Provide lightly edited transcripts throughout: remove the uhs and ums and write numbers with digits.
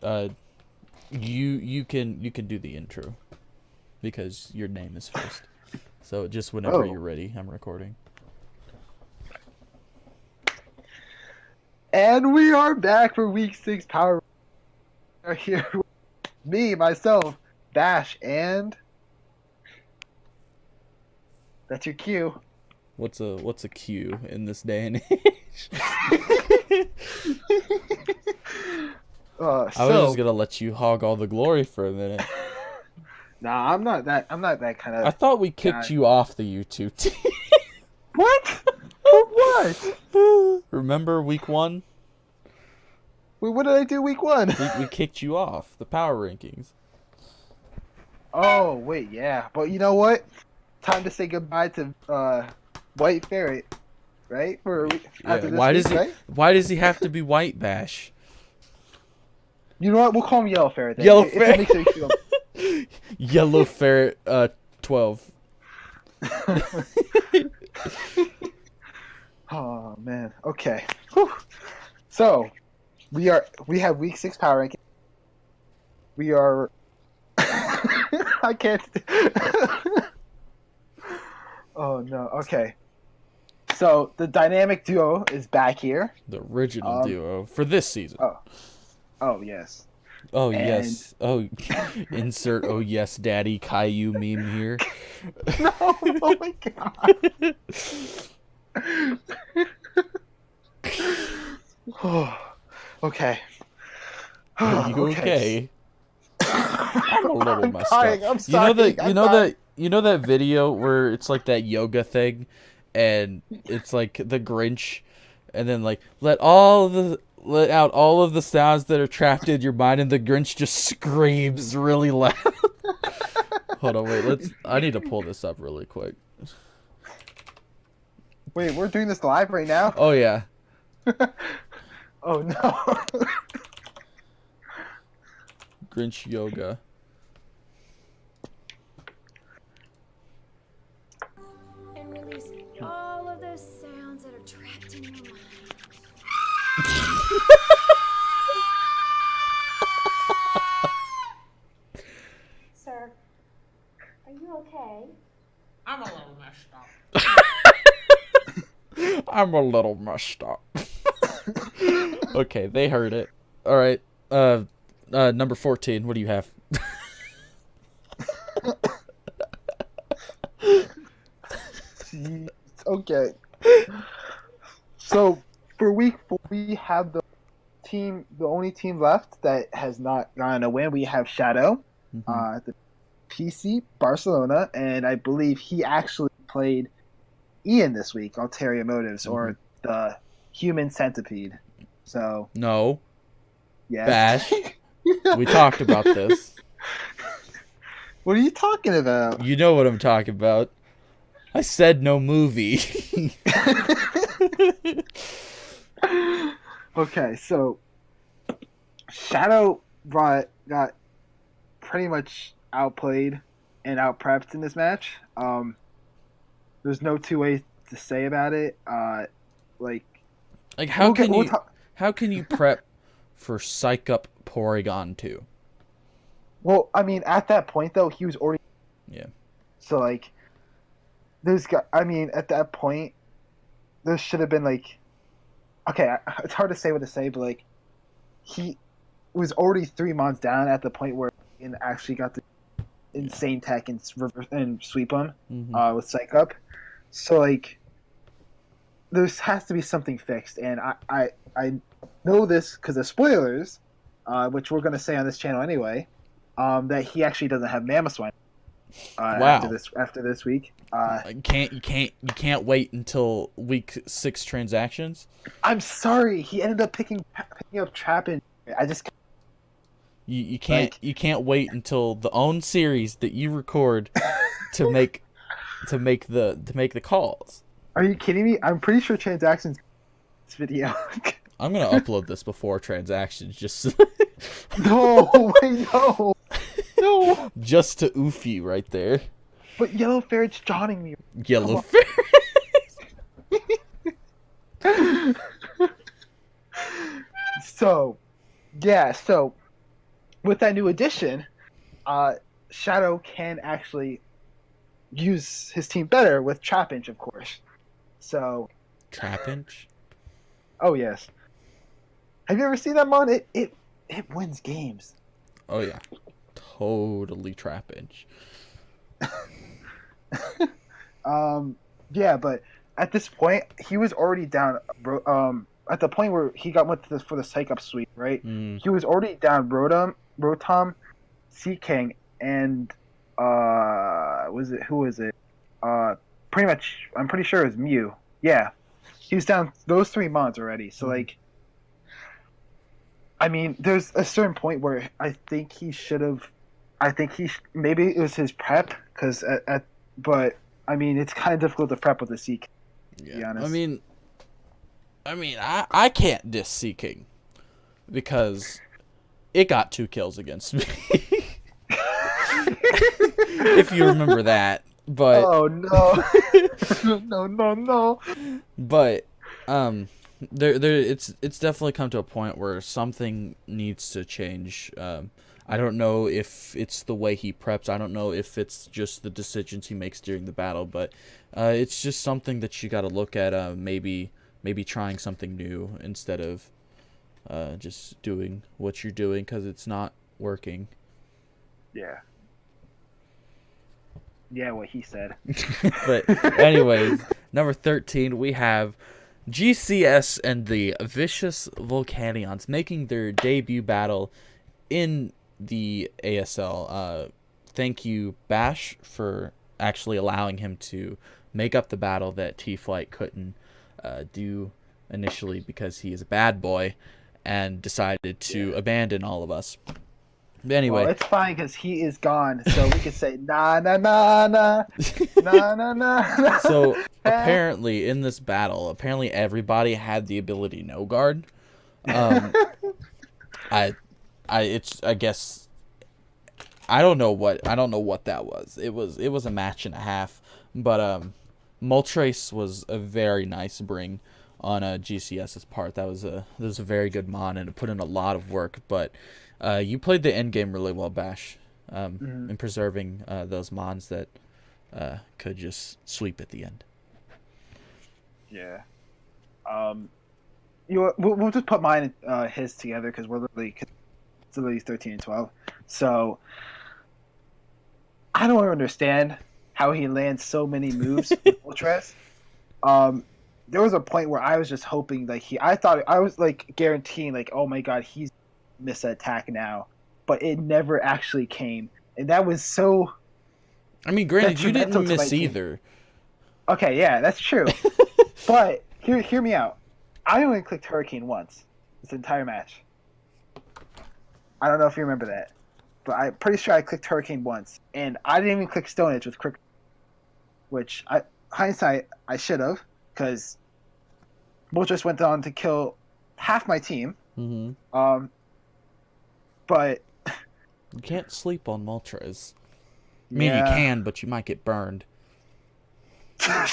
Uh, you can do the intro because your name is first. So just whenever you're ready, I'm recording. And we are back for week 6 Power. Are here with me, myself, Bash, and that's your cue. What's a cue in this day and age? I was just gonna let you hog all the glory for a minute. Nah, I'm not that kind of. I thought we kicked you off the YouTube team. What? For what? Remember week 1? Wait, what did I do week 1? We kicked you off the power rankings. Oh wait, yeah, but you know what? Time to say goodbye to White Ferret, right? Why does he have to be white, Bash? You know what? We'll call him Yellow Ferret then. Yellow Ferret. Yellow Ferret 12. Oh man. Okay. Whew. So we have week 6 power ranking. We are I can't Oh no. Okay. So the dynamic duo is back here. The original duo for this season. Oh yes. Oh yes. Oh, insert oh yes daddy Caillou meme here. No, oh my god. Oh, okay. Are you okay? I'm a little messed dying. up. I'm sorry. You know that video where it's like that yoga thing, and it's like the Grinch, and then like let out all of the sounds that are trapped in your mind, and the Grinch just screams really loud. Hold on, wait. I need to pull this up really quick. Wait, we're doing this live right now? Oh yeah. Oh no. Grinch yoga. And release all of those sounds that are trapped in your mind. Sir, are you okay? I'm a little messed up. I'm a little messed up. Okay, they heard it. All right. Number 14. What do you have? Okay. So for week 4, we have the only team left that has not gotten a win. We have Shadow, the PC Barcelona, and I believe he actually played Ian this week, Ulterior Motives, or the Human Centipede. So No. yeah. Bash. We talked about this. What are you talking about? You know what I'm talking about. I said no movie. Okay, so Shadow got pretty much outplayed and outprepped in this match. There's no two ways to say about it. Like how can you prep for Psych Up Porygon 2? Well, I mean, at that point though, he was already. Yeah. So like, at that point, there should have been like, okay, it's hard to say what to say, but like, he was already 3 months down at the point where he actually got the insane tech and sweep him with Psych Up. So like, there has to be something fixed, and I know this because of spoilers, which we're gonna say on this channel anyway. That he actually doesn't have Mamoswine. Wow. After this week. You can't wait until week 6 transactions. I'm sorry, he ended up picking up Trappin. I just you can't wait until the own series that you record to make the calls. Are you kidding me? I'm pretty sure transactions this video. I'm gonna upload this before transactions, just No, wait, no. just to oof you right there. But Yellow Ferret's joining me. Yellow Ferret. So with that new addition, Shadow can actually use his team better with Trapinch, of course. So, Trapinch? oh yes. Have you ever seen that mon? It wins games. Oh yeah, totally Trapinch. Yeah, but at this point, he was already down. At the point where he got went to for the psych up sweep, right? Mm. He was already down Rotom, Sea King, and who was it? Pretty much, I'm pretty sure it was Mew. Yeah, he was down those 3 months already. So like, I mean, there's a certain point where I think he should have. I think maybe it was his prep because but I mean, it's kind of difficult to prep with the Sea King. To be honest. I mean, I can't diss Sea King because it got 2 kills against me. If you remember that, but oh no, no. But it's definitely come to a point where something needs to change. I don't know if it's the way he preps. I don't know if it's just the decisions he makes during the battle, but it's just something that you got to look at. Maybe trying something new instead of just doing what you're doing because it's not working. Yeah. Yeah, what he said. But anyways, number 13, we have GCS and the Vicious Volcanions making their debut battle in the ASL. Thank you, Bash, for actually allowing him to make up the battle that T-Flight couldn't do initially because he is a bad boy and decided to abandon all of us. But anyway, well, it's fine because he is gone, so we can say na na na na na na na. So apparently in this battle, everybody had the ability no guard. I guess I don't know what that was. It was a match and a half, but Moltres was a very nice bring on GCS's part. That was a very good mon and it put in a lot of work, but you played the end game really well, Bash, in preserving those mons that could just sweep at the end. Yeah. We'll just put mine and his together because we're literally 13 and 12. So I don't understand how he lands so many moves with Moltres. There was a point where I was just hoping I thought I was like guaranteeing like, oh my god, he's miss an attack now, but it never actually came, and that was so. I mean, granted, you didn't miss either. Okay, yeah, that's true. But hear me out. I only clicked Hurricane once this entire match. I don't know if you remember that, but I'm pretty sure I clicked Hurricane once, and I didn't even click Stone Edge with Crick, which hindsight I should have, because Moltres went on to kill half my team. Mm-hmm. But you can't sleep on Moltres. I mean, you can, but you might get burned. I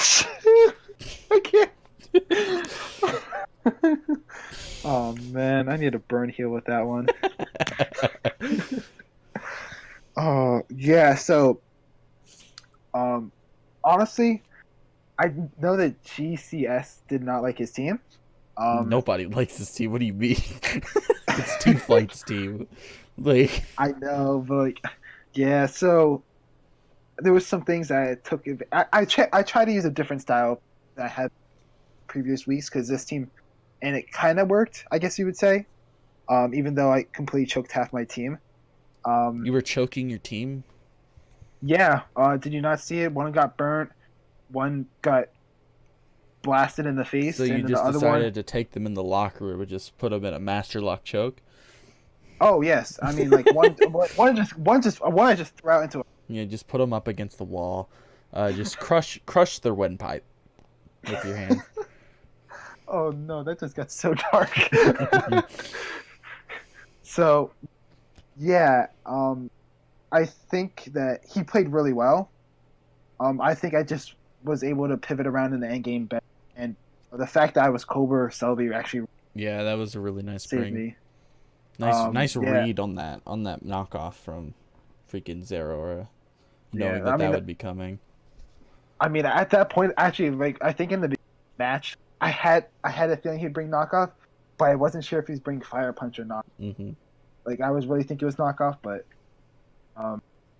can't. Oh man, I need a burn heal with that one. Oh yeah, so honestly, I know that GCS did not like his team. Nobody likes his team. What do you mean? It's T-Flight's team. Like, I know, but like, yeah. So there was some things that I took. I tried to use a different style that I had previous weeks because this team, and it kind of worked. I guess you would say, even though I completely choked half my team. you were choking your team? Yeah. Did you not see it? One got burnt. One got blasted in the face. So you and just the other decided to take them in the locker room and just put them in a master lock choke? Oh yes, I mean like one I just threw out into. Yeah, just put them up against the wall. Just crush their windpipe with your hand. Oh no, that just got so dark. So, yeah, I think that he played really well. I think I just was able to pivot around in the end game better, and the fact that I was Cobra Selby actually Yeah, that was a really nice saved bring. me. Nice Yeah, read on that knockoff from freaking Zerora, knowing yeah. I that mean, would be coming. at that point, actually, like I think in the match, I had a feeling he'd bring knockoff, but I wasn't sure if he's bringing Fire Punch or not. Mm-hmm. Like I was really thinking it was knockoff, but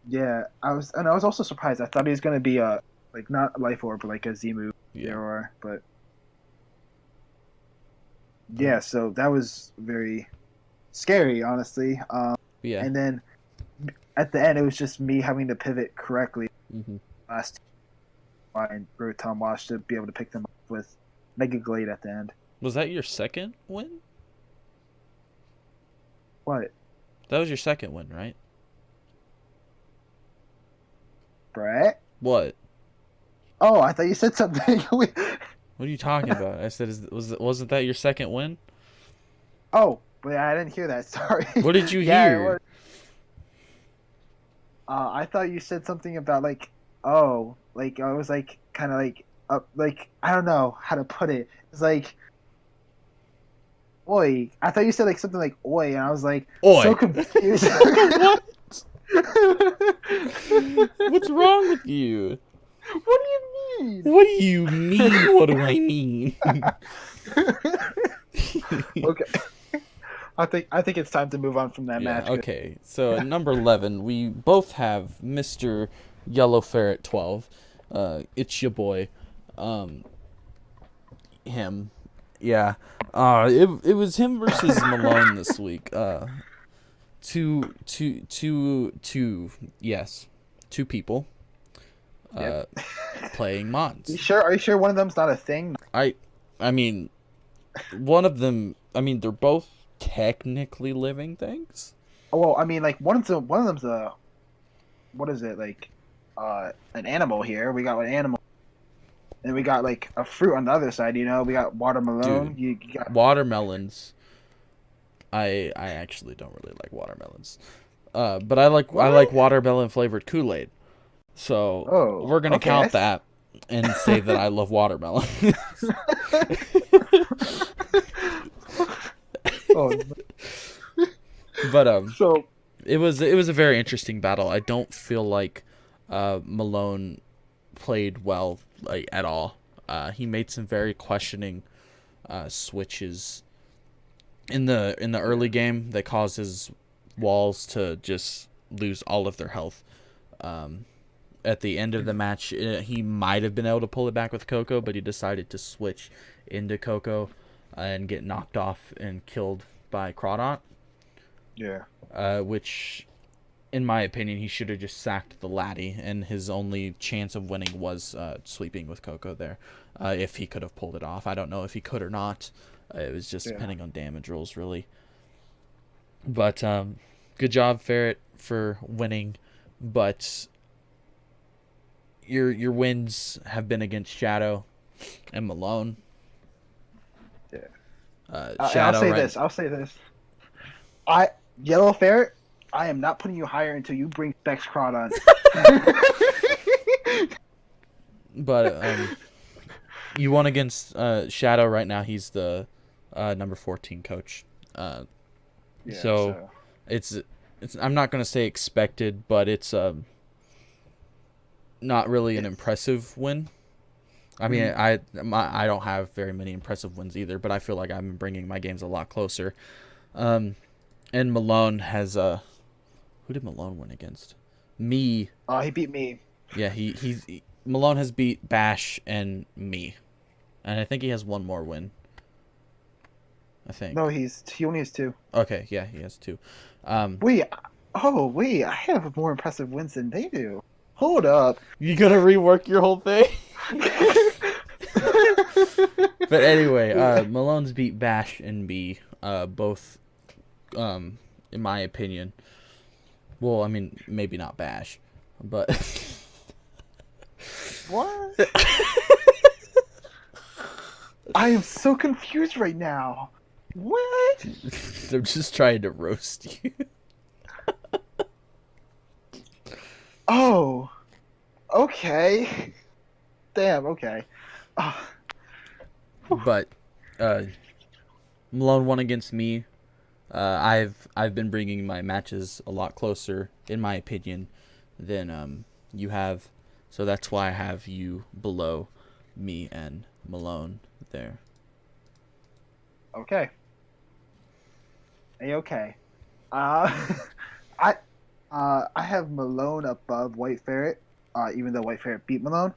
yeah, I was also surprised. I thought he was gonna be a like not a Life Orb, but like a Z move Yeah. Zerora, but yeah, so that was very scary, honestly. Yeah. And then at the end, it was just me having to pivot correctly Mm-hmm. last and Rotom Wash to be able to pick them up with Mega Glade at the end. Was that your second win? What, That was your second win, right? Brett? What? Oh, I thought you said something. What are you talking about? I said, wasn't that your second win? Oh, but I didn't hear that. Sorry. What did you Yeah, it hear? was. I thought you said something about like, oh, like I was like kind of like I don't know how to put it. It's like, oi. I thought you said like something like oi, and I was like Oi. so confused. What? What's wrong with you? What do you mean? What do you mean? What do I mean? Okay. I think it's time to move on from that match. Okay, so at number 11, we both have Mr. Yellow Ferret 12. It's your boy. Him. Yeah. It was him versus Malone this week. Two people. Yep. Playing Mons. Are you sure one of them's not a thing? I mean, one of them. I mean, they're both technically living things. Oh, well, I mean, like one of them's a, what is it, like, an animal here. We got an animal, and we got like a fruit on the other side. You know, we got watermelon. Dude, You got watermelons. I actually don't really like watermelons. But I like watermelon flavored Kool-Aid. So Oh, we're gonna okay. count that and say that I love watermelon. Oh, But so it was a very interesting battle. I don't feel like Malone played well like at all. He made some very questioning switches in the early game that caused his walls to just lose all of their health. At the end of the match, he might have been able to pull it back with Coco, but he decided to switch into Coco and get knocked off and killed by Crawdont. yeah, Which, in my opinion, he should have just sacked the laddie, and his only chance of winning was sweeping with Coco there, if he could have pulled it off. I don't know if he could or not. It was just depending on damage rolls, really. But good job, Ferret, for winning. But your wins have been against Shadow and Malone. Yeah. Shadow, I'll say this. Yellow Ferret, I am not putting you higher until you bring Specs Crawdon. But you won against Shadow right now. He's the number 14 coach. So it's I'm not gonna say expected, but it's not really an impressive win. I mean, I don't have very many impressive wins either, but I feel like I'm bringing my games a lot closer. And Malone has who did Malone win against? Me. He beat me. Yeah, Malone has beat Bash and me, and I think he has one more win. I think. No, he only has 2. Okay, yeah, he has 2. Wait, I have more impressive wins than they do. Hold up. You gotta rework your whole thing. But anyway, Malone's beat Bash and me, both, in my opinion. Well, I mean, maybe not Bash, but What? I am so confused right now. What? I'm just trying to roast you. Oh. Okay. Damn, okay. But Malone won against me. I've been bringing my matches a lot closer, in my opinion, than you have. So that's why I have you below me and Malone there. Okay. A-okay. Uh, I I have Malone above White Ferret, even though White Ferret beat Malone,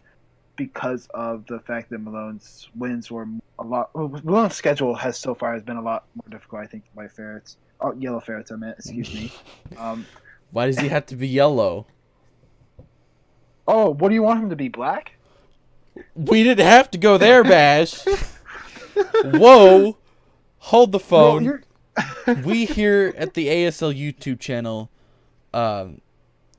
because of the fact that Malone's wins were a lot. Well, Malone's schedule has so far has been a lot more difficult, I think, than White Ferret's. Oh, Yellow Ferret's, I meant. Excuse me. Why does he have to be yellow? Oh, what do you want him to be? Black? We didn't have to go there, Bash. Whoa. Hold the Well, phone. you're... We here at the ASL YouTube channel are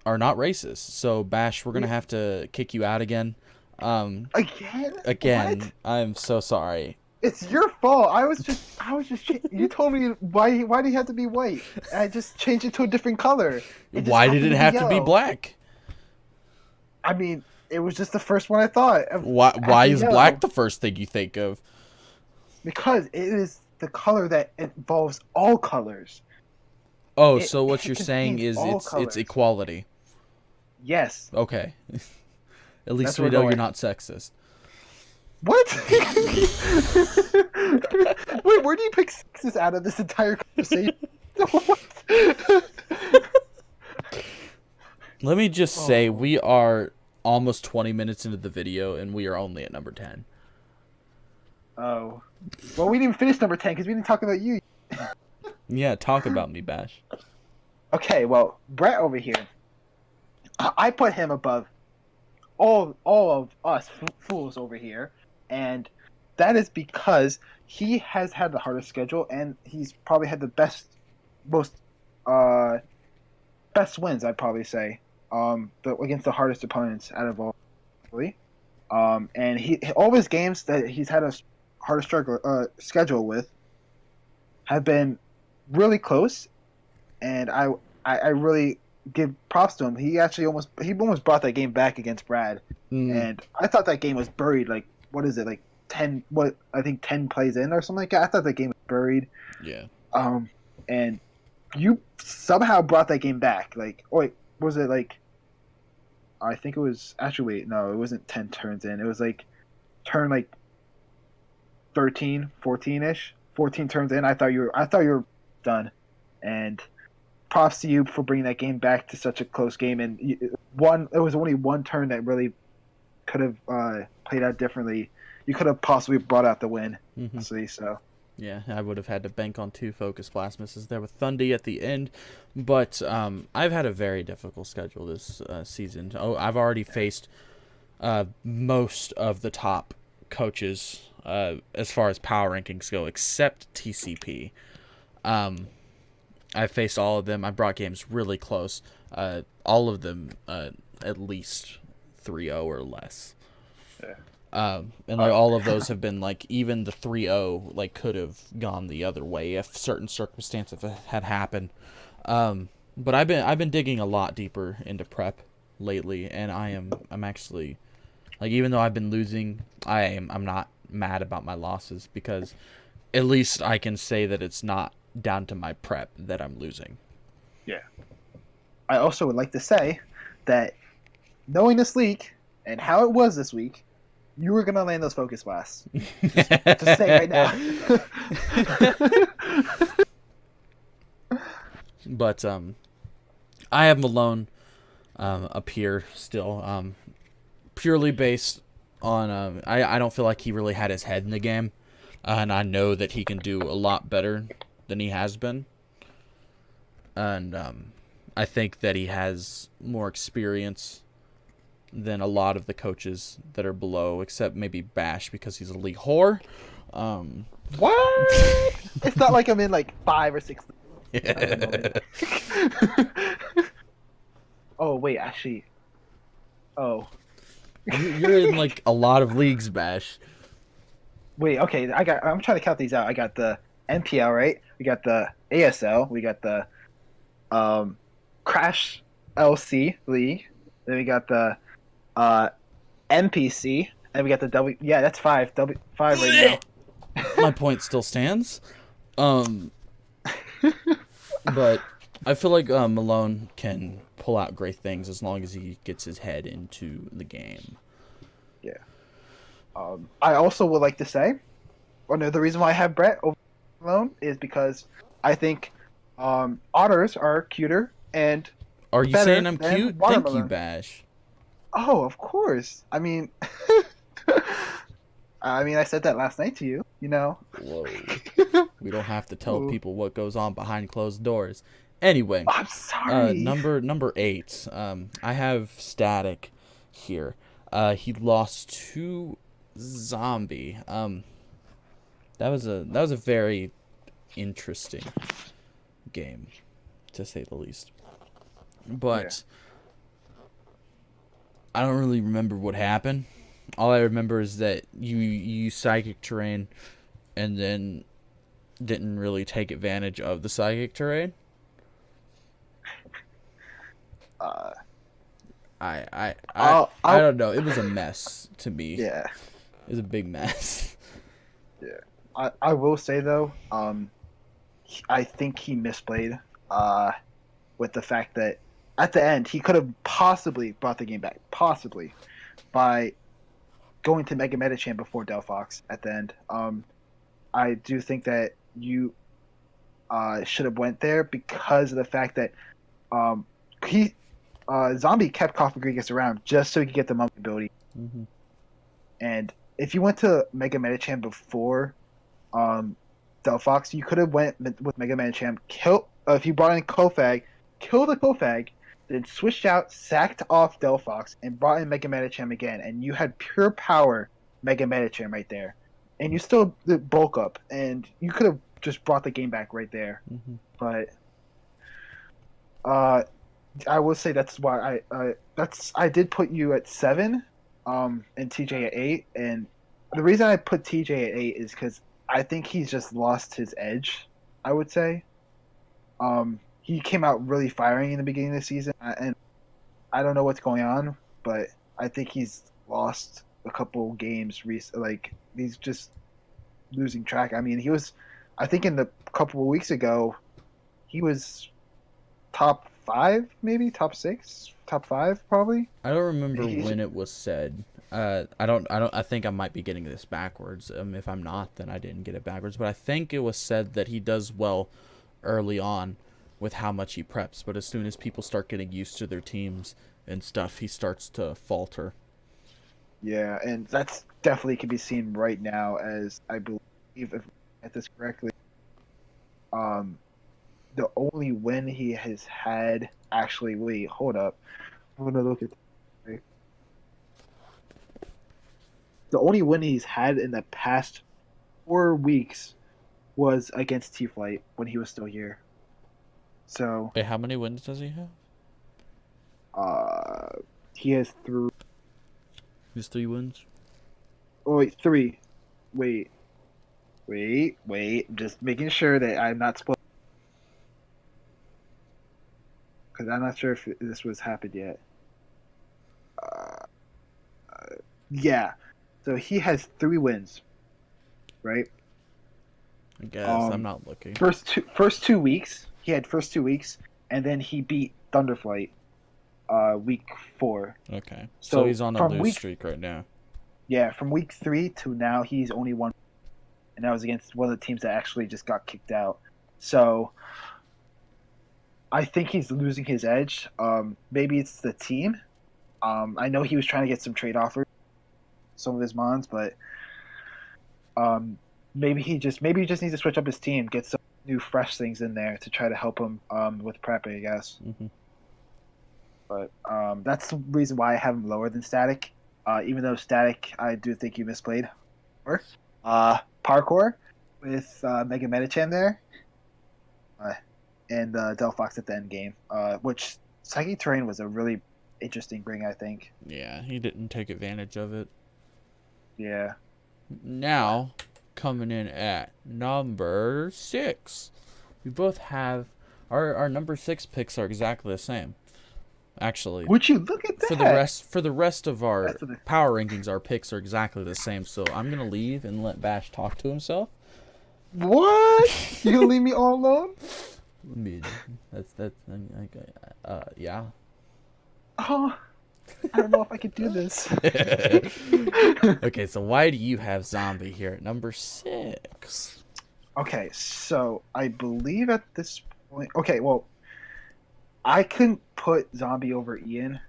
not racist. So, Bash, we're going to have to kick you out again. Again? Again. What? I'm so sorry. It's your fault. I was just. You told me why do you have to be white? And I just changed it to a different color. Why did it have to be yellow. black? I mean, it was just the first one I thought. Why is yellow. black the first thing you think of? Because it is the color that involves all colors. Oh, It- so what it you're saying contains is all it's colors. equality. Yes. Okay. At least That's we where know we're you're going. not sexist. What? Wait, where do you pick sexes out of this entire conversation? What? Let me just say we are almost 20 minutes into the video and we are only at number 10. Oh. Well, we didn't even finish number 10 because we didn't talk about you. Yeah, talk about me, Bash. Okay, well, Brett over here, I put him above all of us fools over here, and that is because he has had the hardest schedule, and he's probably had the best wins, I'd probably say, against the hardest opponents out of all, really. And all his games that he's had a hardest schedule with have been really close, and I really give props to him. He almost brought that game back against Brad, and I thought that game was buried. Like, what is it, like 10 plays in or something like that? I thought that game was buried. Yeah. And you somehow brought that game back. Like, oh wait, was it like? I think it was actually wait, no, it wasn't 10 turns in. It was like turn like 13, 14-ish. 14 turns in. I thought you were done. And props to you for bringing that game back to such a close game. And it was only one turn that really could have played out differently. You could have possibly brought out the win. Mm-hmm. So Yeah, I would have had to bank on 2 focus blast misses there with Thundy at the end. But I've had a very difficult schedule this season. Oh, I've already faced most of the top coaches as far as power rankings go, except TCP. I faced all of them. I brought games really close. All of them at least 3-0 or less. Yeah. And like all of those have been like even the 3-0 like could have gone the other way if certain circumstances had happened. But I've been digging a lot deeper into prep lately, and I'm actually like, even though I've been losing, I'm not mad about my losses, because at least I can say that it's not down to my prep that I'm losing. yeah. I also would like to say that knowing this league and how it was this week, you were gonna land those focus blasts. Just say right now. But I have Malone up here still, purely based on I don't feel like he really had his head in the game, and I know that he can do a lot better than he has been, and I think that he has more experience than a lot of the coaches that are below, except maybe Bash because he's a league whore. What? It's not like I'm in like 5 or 6. Oh wait, actually. Oh You're in like a lot of leagues, Bash. wait, okay. I'm trying to count these out. I got the NPL, right? We got the ASL. We got the Crash LC League. Then we got the NPC, and we got the W. Yeah, that's 5. 5 right now. My point still stands. But I feel like Malone can pull out great things as long as he gets his head into the game. Yeah. I also would like to say, another reason why I have Brett over Malone is because I think otters are cuter and Are you better saying I'm than cute? Thank you, watermelon. Bash. Oh, of course. I mean, I said that last night to you. You know. Whoa. We don't have to tell Ooh. people what goes on behind closed doors. Anyway, I'm sorry. number 8. I have Static here. He lost to Zombie. That was a very interesting game, to say the least. But I don't really remember what happened. All I remember is that you used psychic terrain, and then didn't really take advantage of the psychic terrain. Uh, I don't know. It was a mess to me. yeah. It was a big mess. Yeah. I will say though, I think he misplayed. With the fact that at the end he could have possibly brought the game back, possibly, by going to Mega Metachamp before Delphox at the end. I do think that you should have went there because of the fact that he Zombie kept Cofagrigus around just so he could get the mummy ability. Mm-hmm. And if you went to Mega Metachamp before Delphox, you could have went with Mega Metachamp, if you brought in Kofag, kill the Kofag, then switched out, sacked off Delphox, and brought in Mega Metachamp again, and you had pure power Mega Metachamp right there. And you still did bulk up, and you could have just brought the game back right there. Mm-hmm. But I will say that's why I did put you at 7, and TJ at 8, and the reason I put TJ at 8 is because I think he's just lost his edge, I would say. He came out really firing in the beginning of the season, and I don't know what's going on, but I think he's lost a couple games. Like, he's just losing track. I mean, I think in the couple of weeks ago, he was top 5, maybe top 6, top 5, probably. I don't remember when it was said. I think I might be getting this backwards. If I'm not, then I didn't get it backwards. But I think it was said that he does well early on with how much he preps, but as soon as people start getting used to their teams and stuff, he starts to falter. Yeah, and that's definitely can be seen right now, as I believe, if I get this correctly, the only win he has had, actually, wait, hold up, I'm gonna look at the only win he's had in the past 4 weeks was against T-Flight when he was still here. So Wait, how many wins does he have? he has 3. His 3 wins? Oh wait, 3. Wait. Just making sure that I'm not spoiling, because I'm not sure if this was happened yet. Yeah. So he has 3 wins, right? I guess I'm not looking. First two weeks, he had first 2 weeks, and then he beat Thunderflight, week 4. Okay, so So he's on a from lose week- streak right now. Yeah, from week 3 to now, he's only won, and that was against one of the teams that actually just got kicked out. So I think he's losing his edge. Maybe it's the team. I know he was trying to get some trade offers, some of his mons, but maybe he just needs to switch up his team, get some new fresh things in there to try to help him with prepping, I guess. Mm-hmm. But that's the reason why I have him lower than Static. Even though Static, I do think you misplayed. Parkour with Mega Metachan there, and Delphox at the end game, which Psychic Terrain was a really interesting bring, I think. Yeah, he didn't take advantage of it. Yeah. Now, coming in at number 6. We both have... Our number 6 picks are exactly the same. Actually, Would you look at that? for the rest of our Rest of the- power rankings, our picks are exactly the same. So I'm gonna leave and let Bash talk to himself. What? You gonna leave me all alone? I mean, that's yeah. Oh, I don't know if I could do this. Okay, so why do you have Zombie here at number 6? Okay, so I believe at this point. Okay, well, I couldn't put Zombie over Ian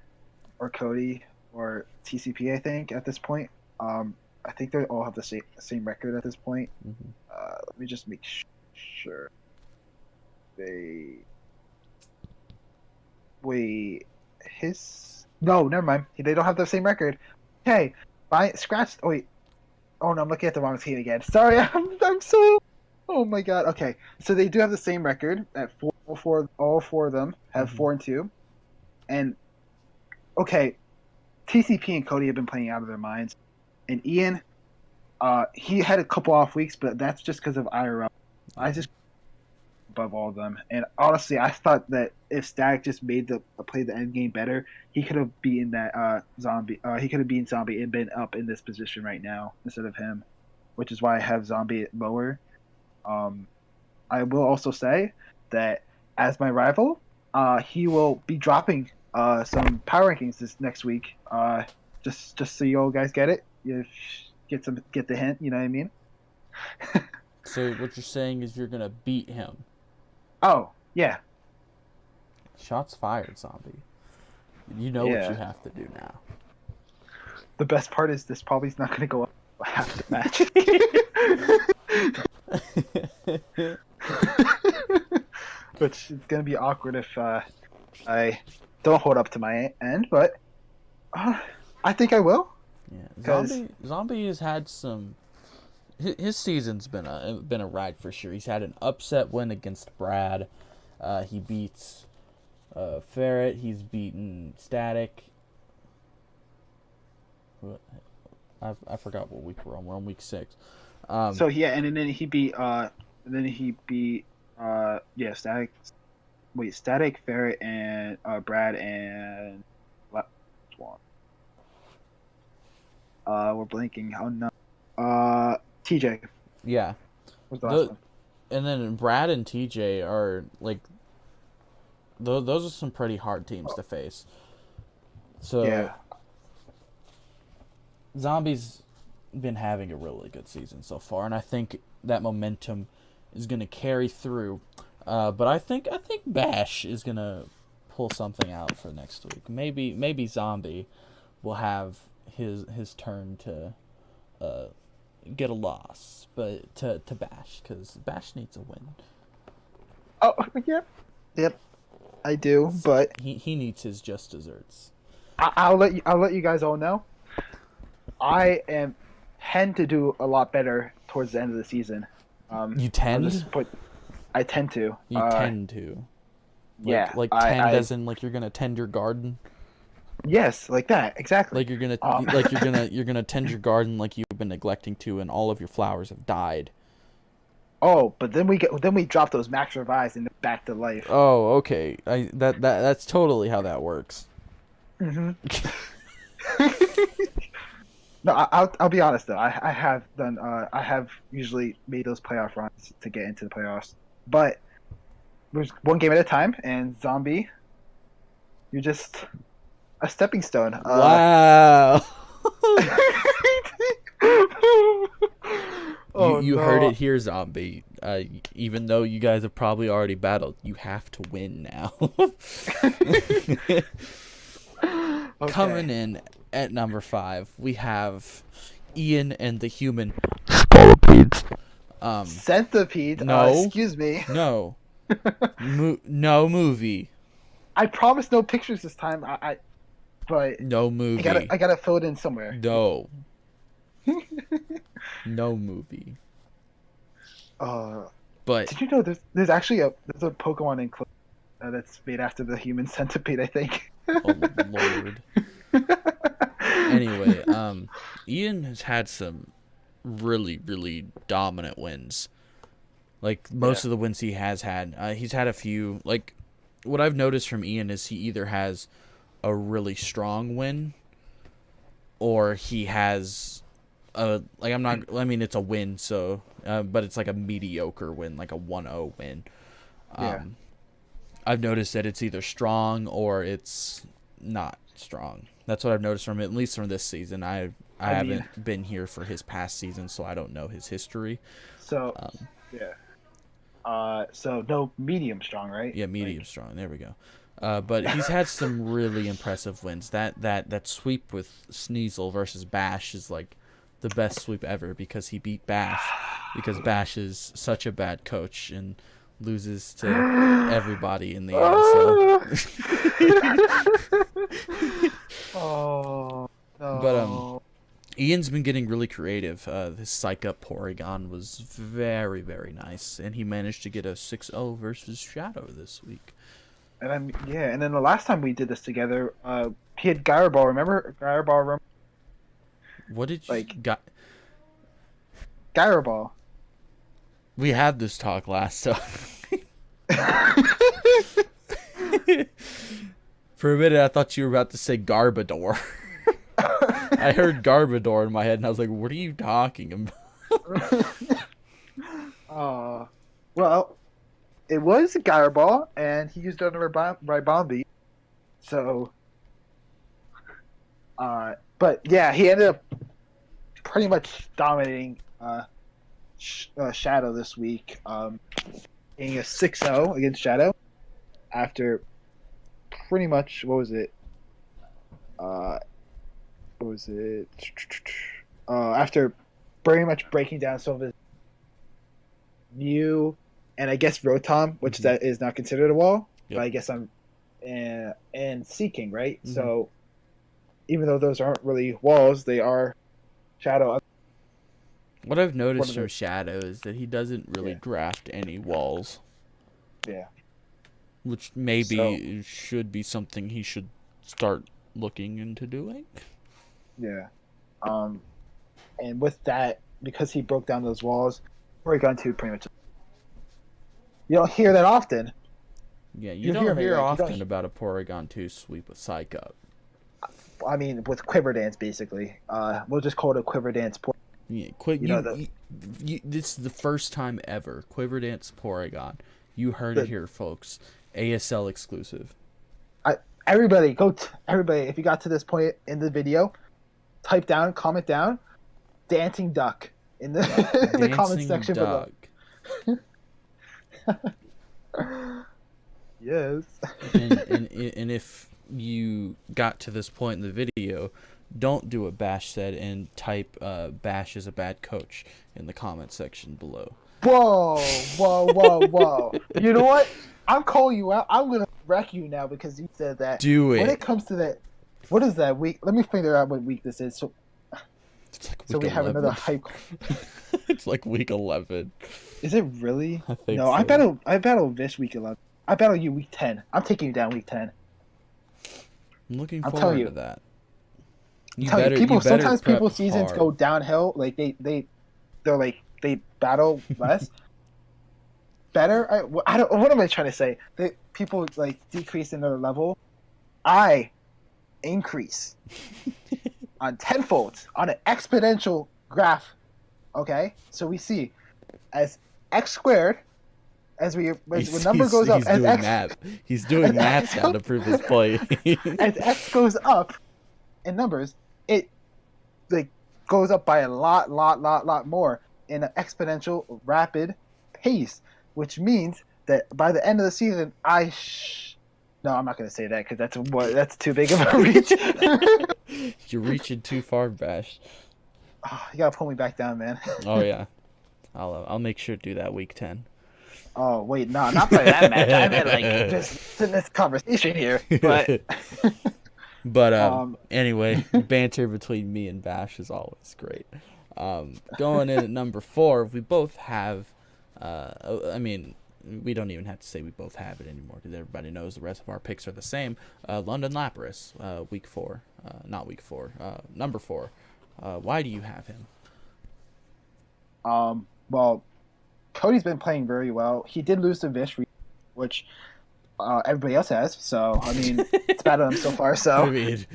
or Cody or TCP. I think at this point. I think they all have the same record at this point. Mm-hmm. Let me just make sure. They wait. His no, never mind. They don't have the same record. Okay, scratch. Oh wait. Oh no, I'm looking at the wrong team again. Sorry, I'm so. Oh my god. Okay, so they do have the same record at all four of them have 4-2, and okay, TCP and Cody have been playing out of their minds, and Ian, he had a couple off weeks, but that's just because of IRL. I just above all of them, and honestly, I thought that if Static just made played the end game better, he could have beaten that Zombie. He could have beaten Zombie and been up in this position right now instead of him, which is why I have Zombie lower. I will also say that as my rival, he will be dropping some power rankings this next week. Just so you all guys get it, you get the hint. You know what I mean? So what you're saying is you're gonna beat him. Oh yeah. Shots fired, Zombie. You know what you have to do now. The best part is this probably is not going to go up half the match. Which is going to be awkward if I don't hold up to my end, but I think I will. Yeah, Zombie has had some. His season's been a ride for sure. He's had an upset win against Brad. He beats Ferret. He's beaten Static. I forgot what week we're on. We're on week 6. So yeah, and then he beat Static. Wait, Static, Ferret, and Brad and what one? We're blanking. Oh no. TJ. Yeah. Was the last one. And then Brad and TJ are like, those are some pretty hard teams to face. So Yeah. Zombie's been having a really good season so far, and I think that momentum is going to carry through. But I think Bash is going to pull something out for next week. Maybe Zombie will have his turn to get a loss, but to Bash, because Bash needs a win. Oh yep, I do. But he needs his just desserts. I'll let you guys all know. I tend to do a lot better towards the end of the season. You tend? I tend to. You tend to. Yeah. Like tend as in like you're gonna tend your garden. Yes, like that, exactly. Like you're gonna tend your garden like you've been neglecting to, and all of your flowers have died. Oh, but then we drop those max revives and back to life. Oh, okay. That's totally how that works. Mm-hmm. No, I'll be honest though. I have done. I have usually made those playoff runs to get into the playoffs, but there's one game at a time. And Zombie, you're just a stepping stone. Wow. You no. heard it here, Zombie. Even though you guys have probably already battled, you have to win now. Okay. Coming in at number 5, we have Ian and the Human Centipede. No. Excuse me. No. No movie. I promise no pictures this time. But No movie. I gotta fill it in somewhere. No. No movie. But Did you know there's actually a Pokemon in that's made after the human centipede? I think. oh Lord. Anyway, Ian has had some really, really dominant wins. Like most of the wins he has had, he's had a few. Like what I've noticed from Ian is he either has a really strong win, or he has it's a win, so but it's like a mediocre win, like a 1-0 win. I've noticed that it's either strong or it's not strong. That's what I've noticed from it, at least from this season. I haven't been here for his past season, so I don't know his history. So yeah. So no medium strong, right? Yeah, medium strong. There we go. But he's had some really impressive wins. That sweep with Sneasel versus Bash is like the best sweep ever because he beat Bash because Bash is such a bad coach and loses to everybody in the end. So. Oh no. But Ian's been getting really creative. His Psych Up Porygon was very, very nice, and he managed to get a 6-0 versus Shadow this week. And and then the last time we did this together, he had Gyro-Ball. Remember Gyro-Ball? What did you got? Gyro-Ball. We had this talk last time. For a minute, I thought you were about to say Garbodor. I heard Garbodor in my head, and I was like, "What are you talking about?" Well, it was Gyro-Ball, and he used it on the Ribombi. So, but yeah, he ended up pretty much dominating Shadow this week, being a 6-0 against Shadow after pretty much after very much breaking down some of his Mew and I guess Rotom, which that is not considered a wall, but I guess I'm and Seeking, right? Mm-hmm. So even though those aren't really walls, they are Shadow. What I've noticed from Shadow is that he doesn't really draft any walls. Yeah. Which maybe should be something he should start looking into doing. Yeah. And with that, because he broke down those walls, Porygon 2 pretty much. You don't hear that often. Yeah, you don't hear often about a Porygon 2 sweep with Psych Up. I mean, with Quiver Dance, basically. We'll just call it a Quiver Dance. Yeah, this is the first time ever. Quiver Dance Porygon. You heard it here, folks. ASL exclusive. Everybody, if you got to this point in the video, comment down, Dancing Duck in the in the comment section below. Yes. and if you got to this point in the video, don't do what Bash said and type Bash is a bad coach in the comment section below. Whoa. You know what? I'm calling you out. I'm going to wreck you now because you said that. Do it. When it comes to that, what is that week? Let me figure out what week this is. So we have another hype. It's like week 11. Is it really? I think no, so. I battle Vish week 11. I battle you week 10. I'm taking you down week 10. I'm looking forward to that. Sometimes people's seasons go downhill. Like they battle less. Better. What am I trying to say? People like decrease in their level. I increase on tenfold on an exponential graph. Okay, so we see as x squared as when number goes up as x. He's doing math now to prove his point. As x goes up in numbers, it like goes up by a lot more in an exponential rapid pace, which means that by the end of the season, no, I'm not going to say that because that's too big of a reach. You're reaching too far, Bash. Oh, you gotta pull me back down, man. Oh yeah, I'll make sure to do that week 10. Oh wait, no, not by that match. I meant like just in this conversation here, but. But anyway, banter between me and Bash is always great. Going in at number 4, we both have. I mean, we don't even have to say we both have it anymore because everybody knows the rest of our picks are the same. London Lapras, week 4, not week 4, number 4. Why do you have him? Well, Cody's been playing very well. He did lose to Vish, which everybody else has. So I mean, it's bad on him so far. So I mean,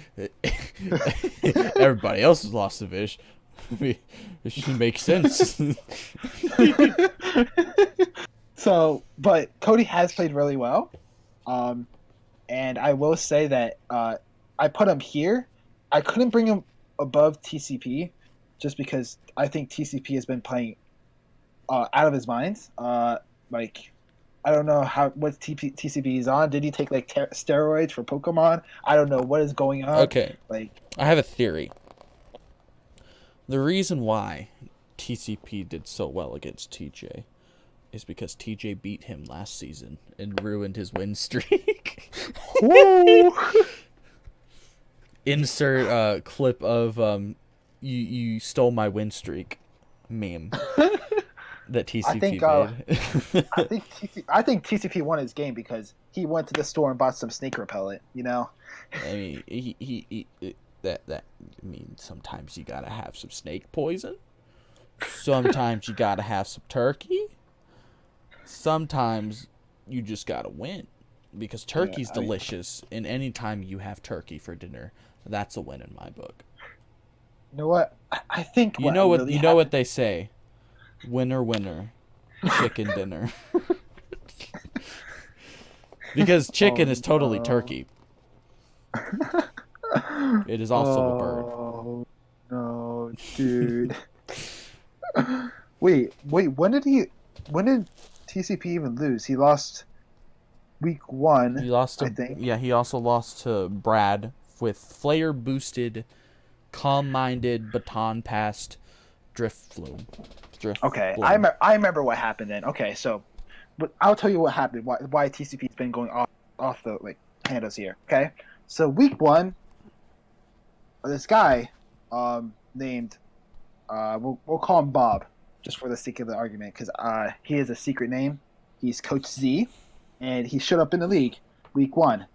everybody else has lost to Vish. I mean, it should make sense. So, but Cody has played really well. And I will say that I put him here. I couldn't bring him above TCP, just because I think TCP has been playing out of his mind. Like I don't know what TCP is on. Did he take like steroids for Pokemon? I don't know what is going on. Okay, Like I have a theory. The reason why TCP did so well against TJ is because TJ beat him last season and ruined his win streak. Insert clip of you stole my win streak meme that TCP made. I think TCP won his game because he went to the store and bought some snake repellent. You know. I mean, he that I mean, sometimes you gotta have some snake poison. Sometimes you gotta have some turkey. Sometimes you just gotta win, because turkey's delicious, and anytime you have turkey for dinner, that's a win in my book. You know what? I think you know what they say: winner, winner, chicken dinner. Because chicken is totally turkey. It is also a bird. Oh no, dude. wait. When did TCP even lose? He lost week 1. He lost to, I think. Yeah, he also lost to Brad with flare boosted, calm-minded, baton passed drift flume. Okay, I remember what happened then. Okay, so but I'll tell you what happened. Why TCP's been going off the handles here. Okay, so week 1, this guy named we'll call him Bob, just for the sake of the argument, because he has a secret name. He's Coach Z, and he showed up in the league week 1.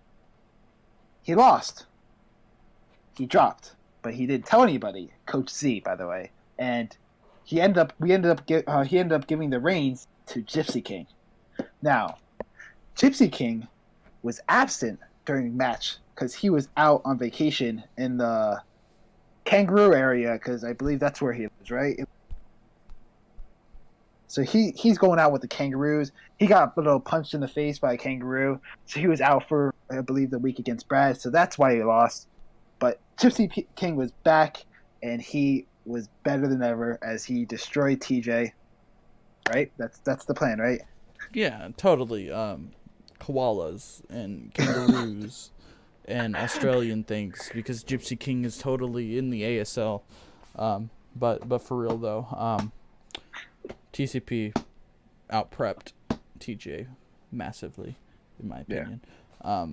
He lost. He dropped, but he didn't tell anybody. Coach Z, by the way, and he ended up giving the reins to Gypsy King. Now, Gypsy King was absent during match because he was out on vacation in the kangaroo area, because I believe that's where he lives, right? So he's going out with the kangaroos. He got a little punched in the face by a kangaroo, so he was out for, I believe, the week against Brad, so that's why he lost. But Gypsy King was back, and he was better than ever as he destroyed TJ. Right? That's the plan, right? Yeah, totally. Koalas and kangaroos and Australian things, because Gypsy King is totally in the ASL. But for real though, TCP out-prepped TJ massively, in my opinion. Yeah.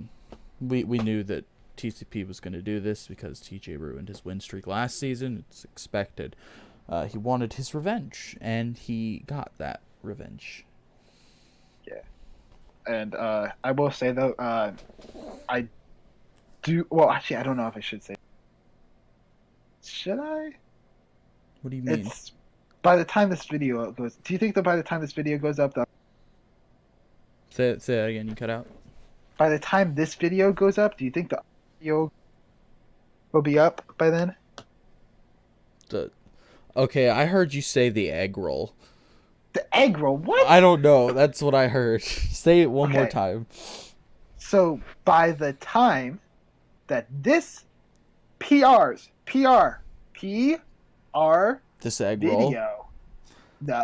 We knew that TCP was going to do this because TJ ruined his win streak last season. It's expected. He wanted his revenge, and he got that revenge. Yeah. And I will say, though, I do... Well, actually, I don't know if I should say... Should I? What do you mean? By the time this video goes... Do you think that by the time this video goes up... Say that again, you cut out. By the time this video goes up, do you think the audio will be up by then? Okay, I heard you say the egg roll. The egg roll? What? I don't know. That's what I heard. Say it one more time. So by the time that this this egg video, roll. No.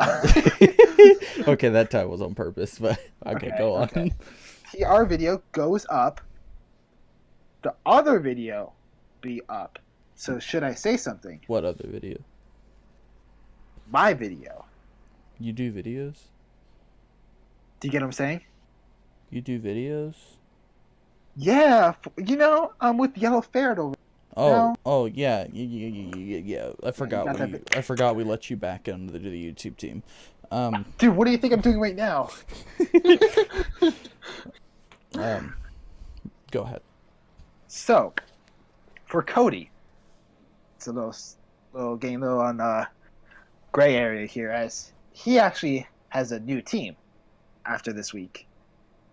Okay, that time was on purpose, but okay, go on. Okay. PR video goes up, the other video be up. So should I say something? What other video? My video. You do videos? Do you get what I'm saying? You do videos? Yeah, I'm with Yellow Ferret over. Oh yeah. I forgot we let you back into the YouTube team. Dude, what do you think I'm doing right now? Go ahead. So, for Cody, it's a little game, on gray area here, as he actually has a new team after this week,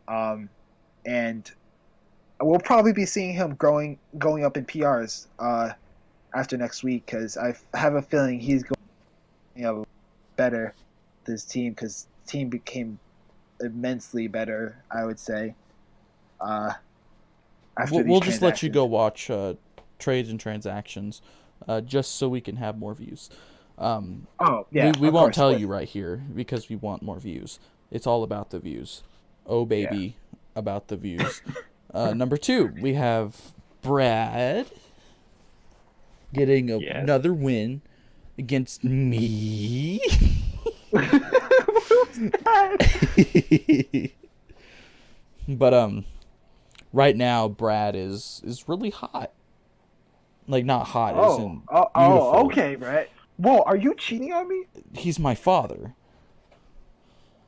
and we'll probably be seeing him going up in PRs after next week, because I have a feeling he's going better this team, because the team became immensely better, I would say. After We'll these just let you transactions. go watch trades and transactions, just so we can have more views. Oh yeah, We of won't course, tell but- you right here because we want more views. It's all about the views. Oh baby, about the views. Number 2, we have Brad getting another win against me. But right now Brad is really hot. Like not hot, as in beautiful. Okay, right. Whoa, are you cheating on me? He's my father.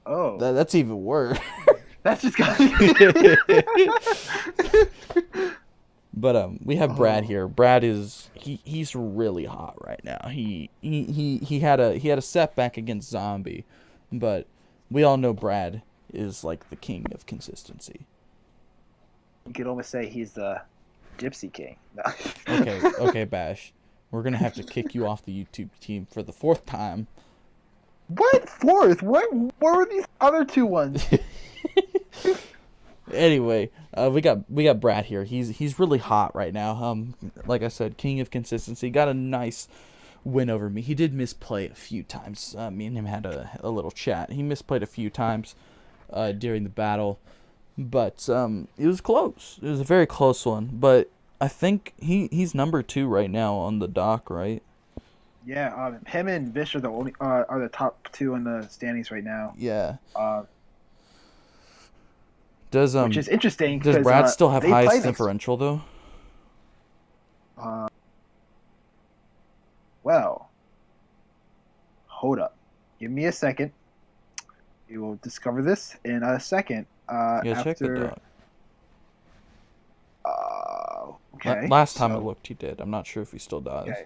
Oh, That's even worse. that's just got. But we have Brad here. Brad is he's really hot right now. He had a setback against Zombie, but we all know Brad is like the king of consistency. You could almost say he's the Gypsy King. No. Okay, Bash. We're gonna have to kick you off the YouTube team for the 4th time. What fourth? What were these other 2 ones? Anyway, we got Brad here. He's really hot right now. Like I said, king of consistency. Got a nice win over me. He did misplay a few times. Me and him had a little chat. He misplayed a few times during the battle, but it was close. It was a very close one. But I think he's number 2 right now on the dock, right? Yeah, him and Vish are the top 2 in the standings right now. Yeah. Does Which is interesting. Does 'cause, Brad still have they play highest next- differential though? Well, hold up. Give me a second. We will discover this in a second. Yeah, check the After. dog. Okay. Last time I so- looked, he did. I'm not sure if he still does. Okay.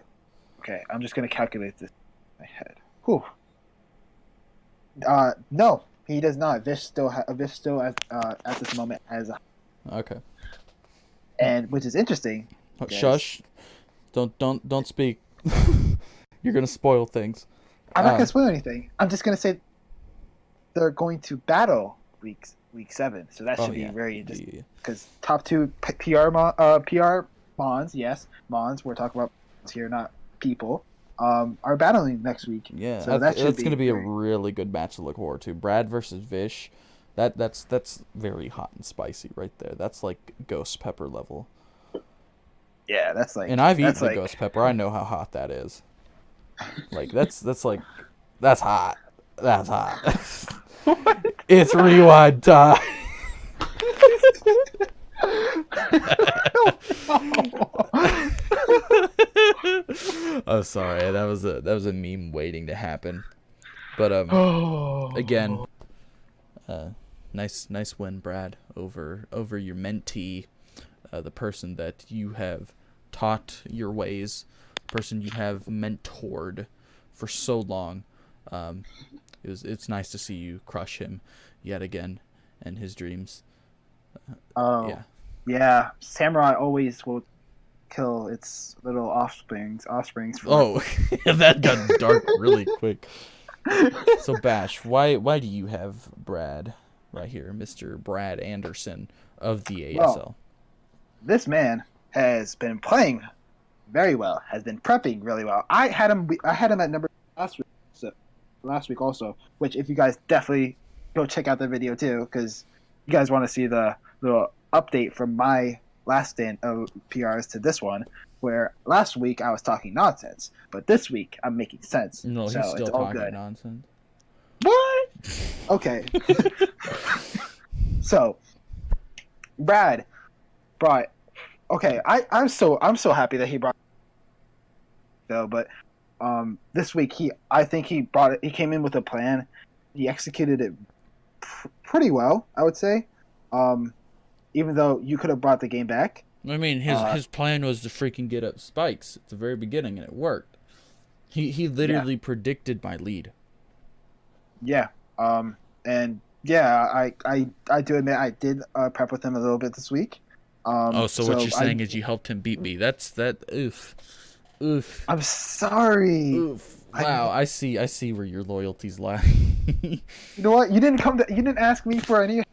Okay, I'm just gonna calculate this in my head. Whew. No, he does not. Vish still at this moment has a, Okay. and which is interesting. Yes. Shush. Don't speak. You're gonna spoil things. I'm not gonna spoil anything. I'm just gonna say they're going to battle week 7, so that should be very interesting. Because top 2 PR Mons, yes, Mons. We're talking about Mons here, not people. Are battling next week. Yeah, so that's should gonna be a very- really good match to look forward to. Brad versus Vish. That's very hot and spicy right there. That's like ghost pepper level. Yeah, that's like. And I've eaten that's the like, ghost pepper. I know how hot that is. Like that's hot. That's hot. It's rewind time. Oh, sorry. That was a meme waiting to happen. But again, nice win, Brad, over your mentee, the person that you have taught your ways, person you have mentored for so long. It's nice to see you crush him yet again and his dreams. Yeah. Yeah, Samurai always will kill its little offsprings. For Oh, that got dark really quick. So Bash, why do you have Brad right here, Mr. Brad Anderson of the ASL? Well, this man has been playing very well. Has been prepping really well. I had him at number last week also. Which, if you guys definitely go check out the video too, because you guys want to see the little update from my last stint of PRs to this one, where last week I was talking nonsense, but this week I'm making sense. No, he's so still it's all talking good. nonsense. What? Okay. So, Brad brought. Okay, I'm so happy that he brought. Though, but this week I think he brought it. He came in with a plan. He executed it pretty well, I would say. Even though you could have brought the game back. I mean, his plan was to freaking get up spikes at the very beginning, and it worked. He literally predicted my lead. Yeah. And yeah, I do admit I did prep with him a little bit this week. So what you're saying is you helped him beat me. Oof. I'm sorry. Oof. Wow, I see where your loyalties lie. You know what? You didn't ask me for any.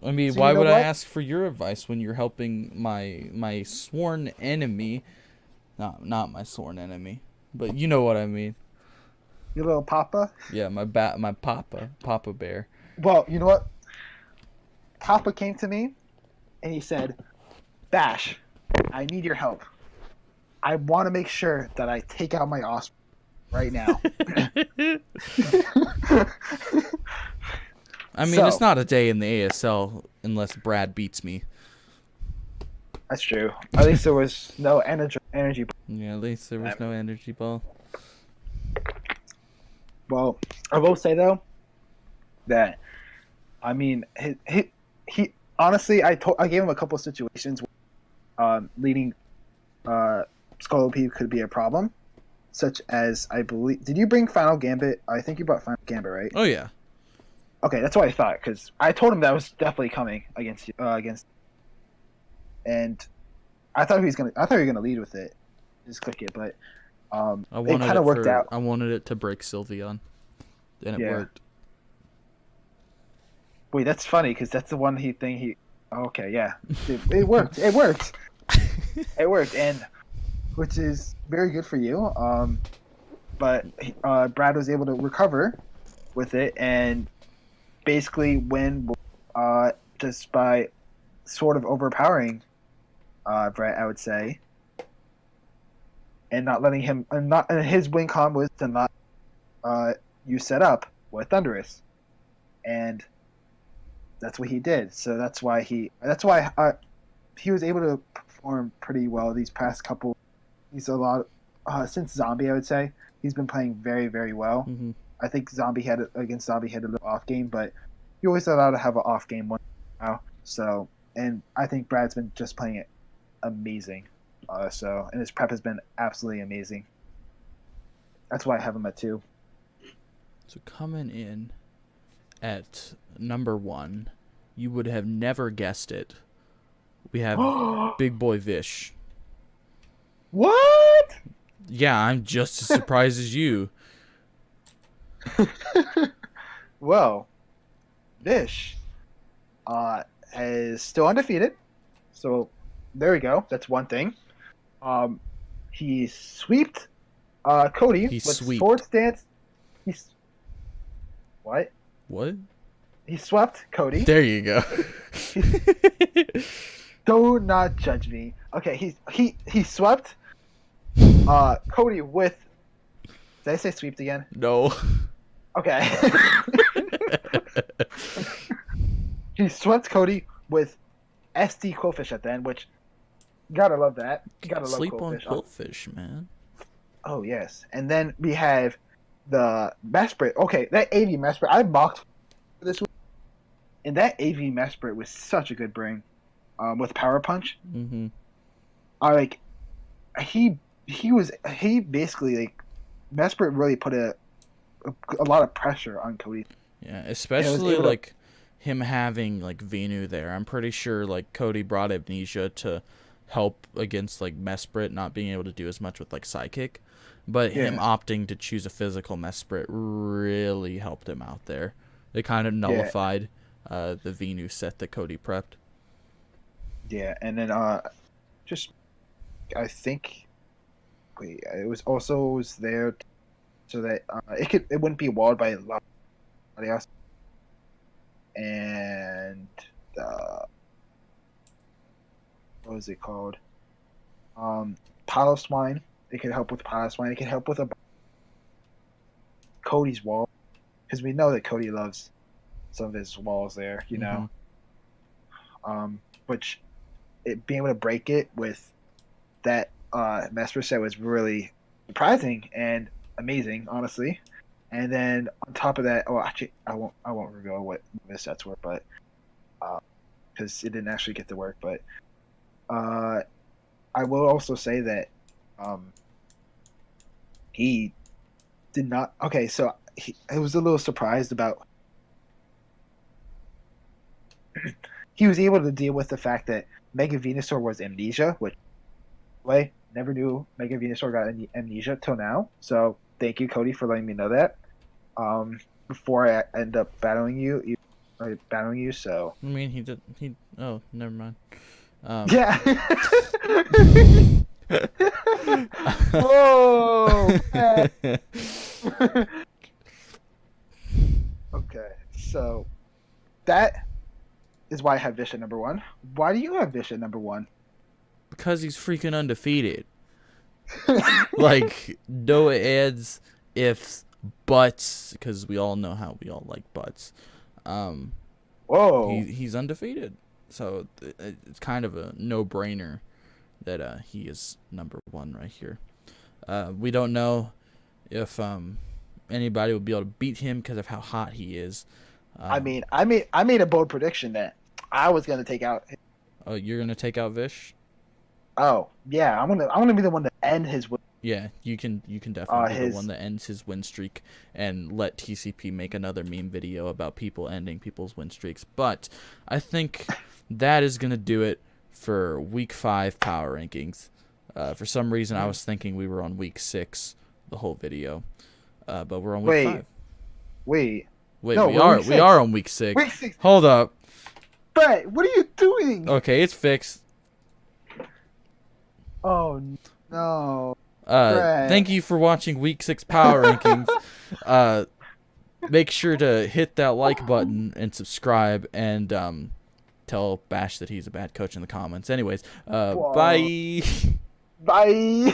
I mean, So why you know would I what? ask for your advice when you're helping my sworn enemy? Not my sworn enemy, but you know what I mean. Your little papa. Yeah, my Papa Bear. Well, you know what? Papa came to me and he said, "Bash, I need your help. I want to make sure that I take out my offspring right now." I mean, So- it's not a day in the ASL unless Brad beats me. That's true. At least there was no energy. Yeah, at least there was no energy ball. Well, I will say though that I mean he honestly I gave him a couple of situations where leading Scolopi could be a problem, such as I believe. Did you bring Final Gambit? I think you brought Final Gambit, right? Oh yeah. Okay, that's what I thought because I told him that was definitely coming against you, and I thought he was gonna lead with it, just click it, but I it wanted kind of worked out. I wanted it to break Sylveon, and it Yeah. worked. Wait, that's funny because that's the one thing he. Okay, yeah, it worked. It worked. It worked, and which is very good for you. But Brad was able to recover with it and basically win just by sort of overpowering Brett, I would say, and not letting him and his win con was to not use set up with Thunderous, and that's what he did. So that's why he was able to perform pretty well these past couple. He's a lot since Zombie, I would say he's been playing very, very well. Mm-hmm. I think against Zombie had a little off game, but you always allowed to have an off game one now. So, and I think Brad's been just playing it amazing. And his prep has been absolutely amazing. That's why I have him at 2. So coming in at number 1, you would have never guessed it. We have Big Boy Vish. What? Yeah, I'm just as surprised as you. Well, Vish is still undefeated. So there we go. That's one thing. He sweeped Cody He with sweeped. Swords Dance. What? What? He swept Cody. There you go. Do not judge me. Okay, he swept Cody with. Did I say sweeped again? No. Okay. He swept Cody with SD Quillfish at the end, which gotta love that. Gotta love Sleep on Quillfish. Quillfish, man. Oh yes, and then we have the Mesprit. Okay, that AV Mesprit I mocked this week, and that AV Mesprit was such a good bring, with Power Punch. Mm-hmm. He basically like Mesprit really put a lot of pressure on Cody. Yeah, especially able to- like him having like Venu there. I'm pretty sure like Cody brought Amnesia to help against like Mesprit not being able to do as much with like Psychic, but him Yeah. opting to choose a physical Mesprit really helped him out there. It kind of nullified the Venu set that Cody prepped. Yeah, and then I think it was there so that it wouldn't be walled by anybody else. And what was it called? Palo Swine. It could help with Palo Swine. It could help with Cody's wall, because we know that Cody loves some of his walls there. You know, which being able to break it with that Master set was really surprising and amazing, honestly. And then on top of that, actually, I won't reveal what the sets were, but because it didn't actually get to work. But I will also say that he did not. Okay, so I was a little surprised about. He was able to deal with the fact that Mega Venusaur was Amnesia, which way never knew Mega Venusaur got Amnesia till now. So thank you, Cody, for letting me know that. Before I end up battling you like battling you. So I mean, he did. He. Oh, never mind. yeah. Whoa. Man. Okay, so that is why I have Vish at number 1. Why do you have Vish at number 1? Because he's freaking undefeated. Like, no ads, ifs, buts, because we all know how we all like butts. Whoa. He's undefeated. So it's kind of a no-brainer that he is number 1 right here. We don't know if anybody will be able to beat him because of how hot he is. I made a bold prediction that I was gonna take out. Oh, you're gonna take out Vish? Oh yeah, I'm gonna be the one to end his win. Yeah, you can definitely be the one that ends his win streak and let TCP make another meme video about people ending people's win streaks. But I think that is gonna do it for week 5 power rankings. For some reason, I was thinking we were on week 6 the whole video, but we're on week 5. Wait, no, we week are on week 6. Week 6. Hold up. Brett, what are you doing? Okay, it's fixed. Oh no. Thank you for watching week 6 power rankings. Make sure to hit that like button and subscribe, and tell Bash that he's a bad coach in the comments. Anyways, bye. Bye.